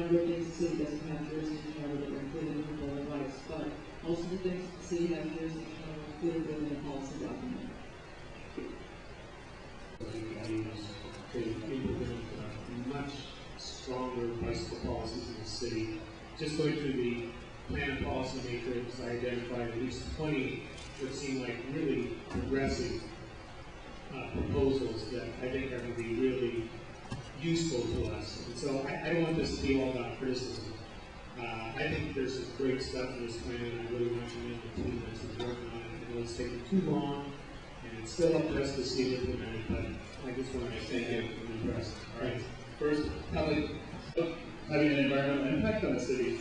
number of things the city doesn't have jurisdiction over that are included in the Bill of Rights, but most of the things the city has jurisdiction over are included within the policy document. People with much stronger bicycle policies in the city. Just going through the plan and policy matrix, I identified at least 20 that seem like really progressive proposals that I think are going to be really useful to us. And so I don't want this to be all about criticism. I think there's some great stuff in this plan, and I really want you to know the team that's working on it. I know it's taken too long, and it's still up to us to see it implemented, but I just want to thank you for the impressed. All right. First, having an environmental impact on the city.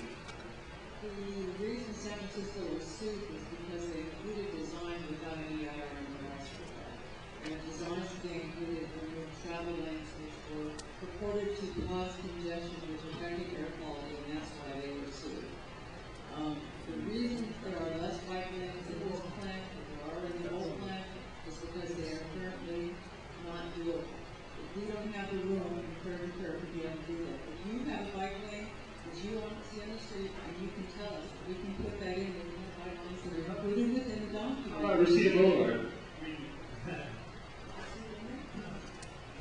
The reason San Francisco was sued is because they included design without any IRM rights for that. And the designs they included were travel lanes which were purported to cause congestion which affected air quality, and that's why they were sued. The reason there are less bike lanes in this plant than there are in the old plant is because they are currently not doable. If we don't have the room in curb to curb to be able to do that. If you have a bike lane that you want to see on the street and you can tell us, we can put that in with the bike lanes that are included within the document. How about Reseda Boulevard?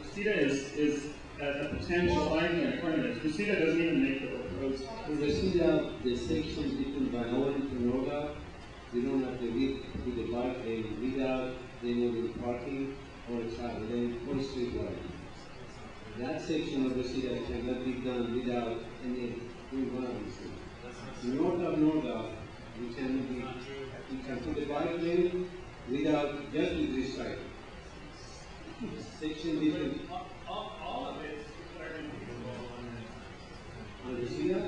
Reseda is a potential argument. Reseda doesn't even make the proposed. In Reseda, the section between Banoa and Tenoga, you don't have to read with the bike lane without the parking or a travel lane or street lighting. That section of Reseda cannot be done without any environment. North of Norga, you can put the bike lane without just with this side. Section between All of it is declared feasible on Reseda.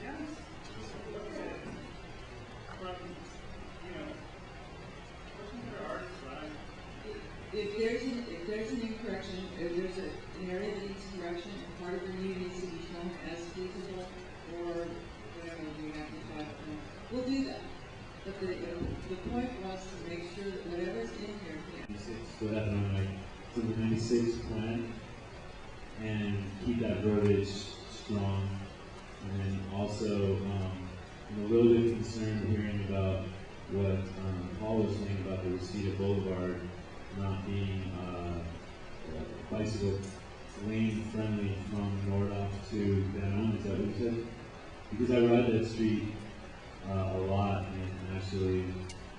Yes. Look at it. From, looking for artists, right? If there's an incorrection, if there's an area that needs correction, and part of the need needs to be shown as feasible, or whatever we have to try to do, we'll do that. But the point was to make sure that whatever's in here. So that for the 96 plan, and keep that verbiage strong. And then also, I'm a little bit concerned hearing about what Paul was saying about the Reseda Boulevard not being bicycle lane friendly from Nordoff to Van. Is that what you said? Because I ride that street a lot, and actually,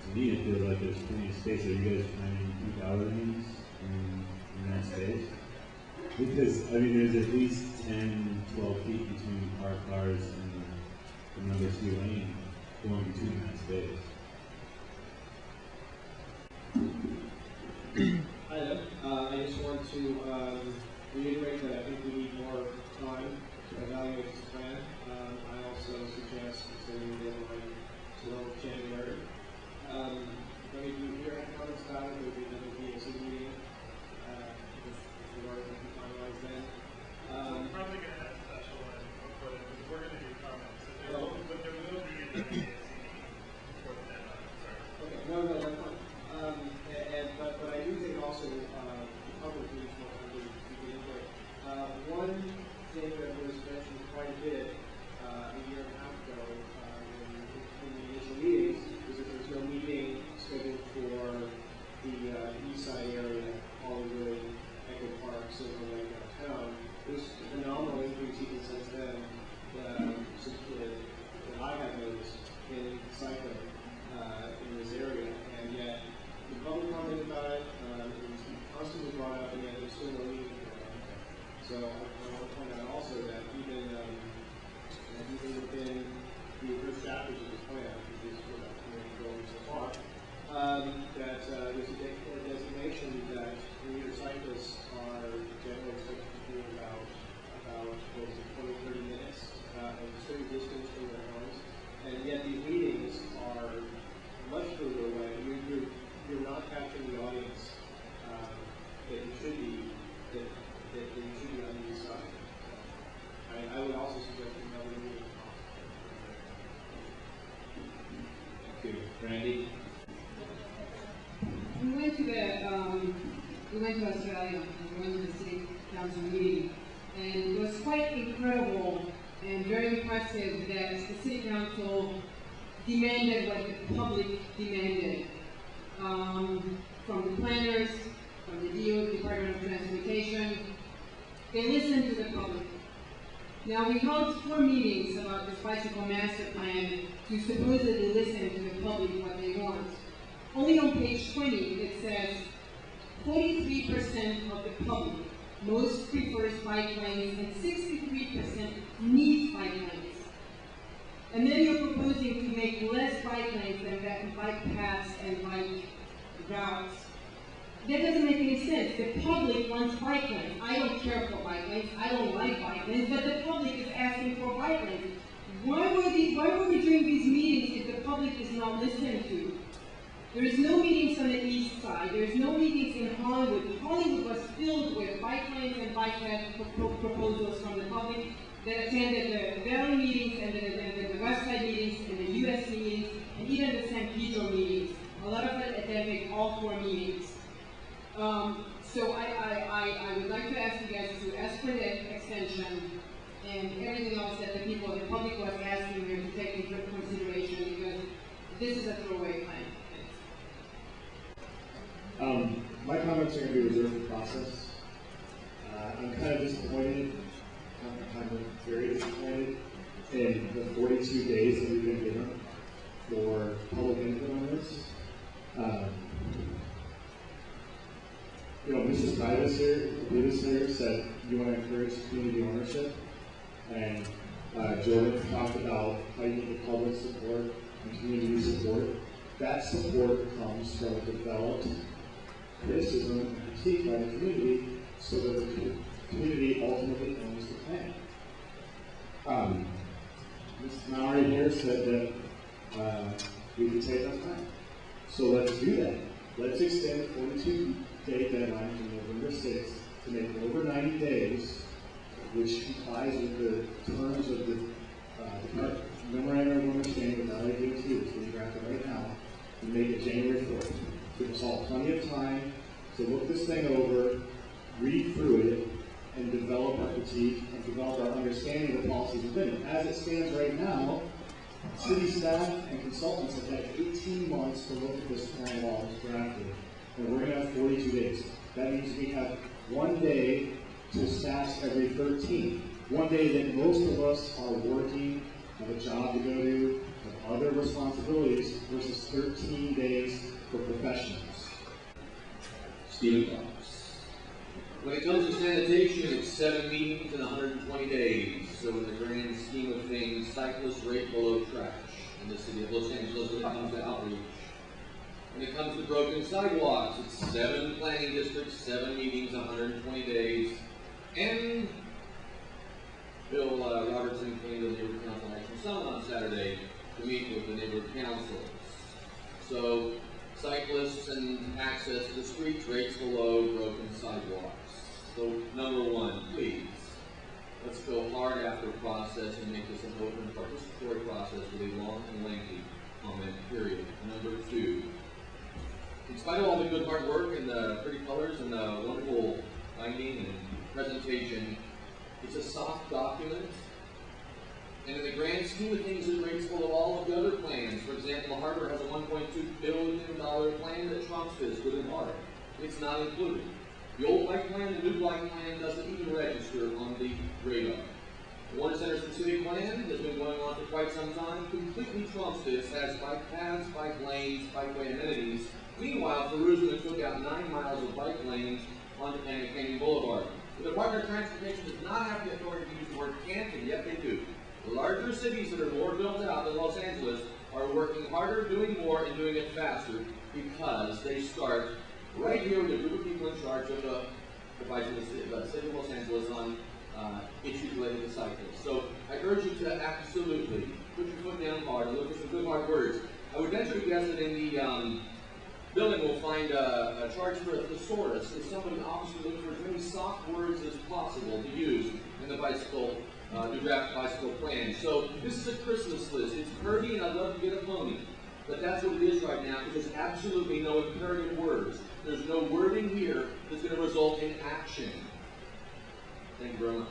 to me, it feels like there's plenty of space. Are you guys planning peak hour lanes in that space? Because, I mean, there's at least 10, 12 feet between parked cars and the number 2 lane going between that space. Hi there. I just want to reiterate that I think we need more time to evaluate this plan. I also suggest extending the deadline till January. If any of you here have comments about it, there will be another BAC meeting if we are going to finalize then. We're probably going to have a special one before that, because we're going to do comments. But there will be a BAC meeting before the deadline. Sorry. Okay, no, that's fine. But I do think also the public needs more time to get input. One thing that was mentioned quite a bit a year and a half ago in the initial meetings is that there's no meeting scheduled for the east side area, Hollywood, Echo Park, Silver Lake, downtown. There's a phenomenal increase even since then that I have noticed in cycling in this area, and yet the public comment about it is constantly brought up, and yet there's still no meeting for it. So I want to point out also that even within the first chapters of this plan, which is going so far, that there's a designation that commuter cyclists are generally expected to do about 20-30 minutes of a certain distance from their homes, and yet these meetings are much further away. You're not capturing the audience that you should be on the east side. I would also suggest another meeting. Thank you. Randy? We went to Australia and we went to the city council meeting, and it was quite incredible and very impressive that the city council demanded what the public demanded from the planners, from the DO, Department of Transportation. They listened to the public. Now, we held 4 meetings about this bicycle master plan to supposedly listen to the public what they want. Only on page 20, it says 43% of the public most prefers bike lanes and 63% needs bike lanes. And then you're proposing to make less bike lanes than bike paths and bike routes. That doesn't make any sense. The public wants bike lanes. I don't care for bike lanes. I don't like bike lanes, but the public is asking for bike lanes. Why were we doing these meetings if the public is not listened to? There is no meetings on the east side. There is no meetings in Hollywood. Hollywood was filled with bike lanes and bike path proposals from the public that attended the Valley meetings and the West Side meetings and the US meetings and even the San Pedro meetings. A lot of it attended all 4 meetings. So I would like to ask you guys to ask for the extension and everything else that the public was asking here to take into consideration, because this is a throwaway plan. My comments are going to be reserved for process. I'm kind of disappointed, I'm very disappointed in the 42 days that we've been given for public input on this. Mrs. Titus here said you want to encourage community ownership, and Jordan talked about how you need the public support and community support. That support comes from developed criticism and critique by the community, so that the community ultimately owns the plan. Mrs. Maury here said that we can take our time. So let's do that. Let's extend the 42-day deadline to November 6th to make over 90 days, which complies with the terms of the memorandum of understanding with LADOT, which we drafted right now, and make it January 4th. Give us all plenty of time to look this thing over, read through it, and develop our critique and develop our understanding of the policies within it. As it stands right now, city staff and consultants have had 18 months to look at this plan while it's drafted, and we're going to have 42 days. That means we have 1 day to staff every 13. 1 day that most of us are working, have a job to go to, have other responsibilities, versus 13 days for professionals. Stephen Fox. When it comes to sanitation, it's 7 meetings in 120 days. So in the grand scheme of things, cyclists rate below trash in the city of Los Angeles when it comes to outreach. When it comes to broken sidewalks, it's 7 planning districts, 7 meetings, 120 days. And Bill Robertson came to the Neighborhood Council National Summit on Saturday to meet with the neighborhood councils. So cyclists and access to the streets rates below broken sidewalks. So number 1, please, let's go hard after process and make this an open participatory process with a long and lengthy comment period. Number 2, in spite of all the good hard work and the pretty colors and the wonderful binding and presentation, it's a soft document. And in the grand scheme of things, it rates below all of the other plans. For example, the harbor has a $1.2 billion plan that trumps this good and hard. It's not included. The old bike plan, the new bike plan doesn't even register on the radar. The Warner Center City plan has been going on for quite some time, completely trumps this, has bike paths, bike lanes, bikeway amenities. Meanwhile, Jerusalem took out 9 miles of bike lanes onto Canyon Boulevard. The Department of Transportation does not have the authority to use the word can't, and yet they do. The larger cities that are more built out than Los Angeles are working harder, doing more, and doing it faster because they start right here with a group of people in charge of the city of Los Angeles on issues related to cyclists. So I urge you to absolutely put your foot down hard and look at some good hard words. I would venture to guess that in the building we'll find a charge for a thesaurus, as somebody obviously looks for as many soft words as possible to use in the bicycle, the draft bicycle plan. So this is a Christmas list. It's curvy and I'd love to get a pony. But that's what it is right now, because there's absolutely no imperative words. There's no wording here that's going to result in action. Thank you very much.